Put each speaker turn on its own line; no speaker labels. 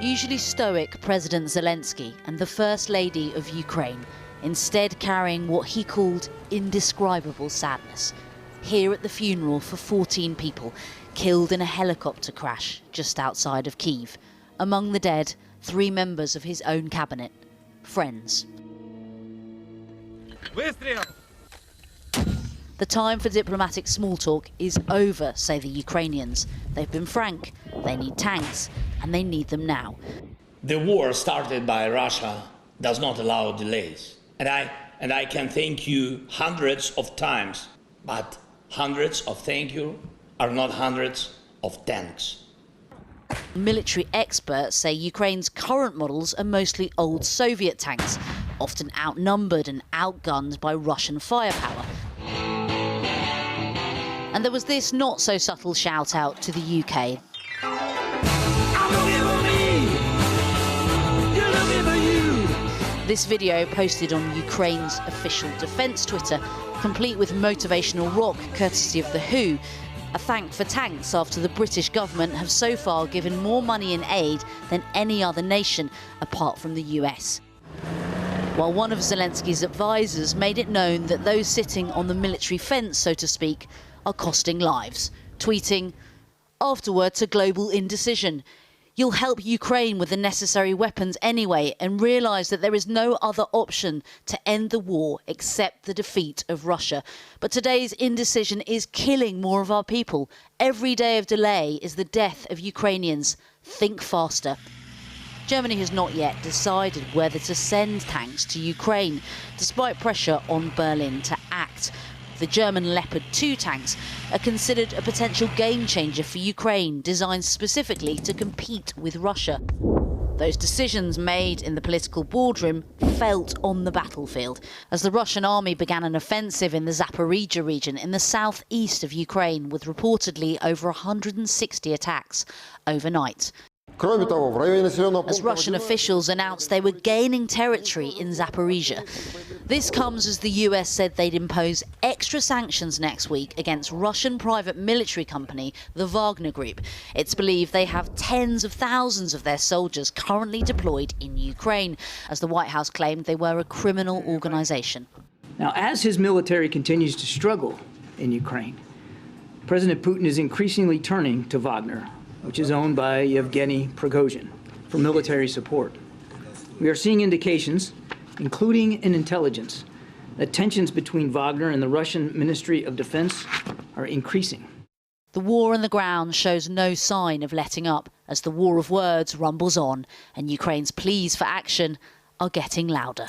Usually stoic President Zelensky and the First Lady of Ukraine, instead carrying what he called indescribable sadness. Here at the funeral for 14 people killed in a helicopter crash just outside of Kyiv. Among the dead, 3 members of his own cabinet, friends. The time for diplomatic small talk is over, say the Ukrainians. They've been frank, they need tanks, and they need them now.
The war started by Russia does not allow delays. And I can thank you hundreds of times, but hundreds of thank you are not hundreds of tanks.
Military experts say Ukraine's current models are mostly old Soviet tanks, often outnumbered and outgunned by Russian firepower. And there was this not-so-subtle shout-out to the UK. This video posted on Ukraine's official defence Twitter, complete with motivational rock courtesy of The Who, a thank for tanks after the British government have so far given more money in aid than any other nation apart from the US. While one of Zelensky's advisors made it known that those sitting on the military fence, so to speak, are costing lives, tweeting, "Afterward to global indecision. You'll help Ukraine with the necessary weapons anyway and realise that there is no other option to end the war except the defeat of Russia. But today's indecision is killing more of our people. Every day of delay is the death of Ukrainians. Think faster." Germany has not yet decided whether to send tanks to Ukraine, despite pressure on Berlin to act. The German Leopard 2 tanks are considered a potential game changer for Ukraine, designed specifically to compete with Russia. Those decisions made in the political boardroom felt on the battlefield as the Russian army began an offensive in the Zaporizhzhia region in the southeast of Ukraine, with reportedly over 160 attacks overnight. As Russian officials announced they were gaining territory in Zaporizhzhia. This comes as the US said they'd impose extra sanctions next week against Russian private military company, the Wagner Group. It's believed they have tens of thousands of their soldiers currently deployed in Ukraine, as the White House claimed they were a criminal organization.
Now, as his military continues to struggle in Ukraine, President Putin is increasingly turning to Wagner, which is owned by Yevgeny Prigozhin, for military support. We are seeing indications, including in intelligence, that tensions between Wagner and the Russian Ministry of Defense are increasing.
The war on the ground shows no sign of letting up as the war of words rumbles on and Ukraine's pleas for action are getting louder.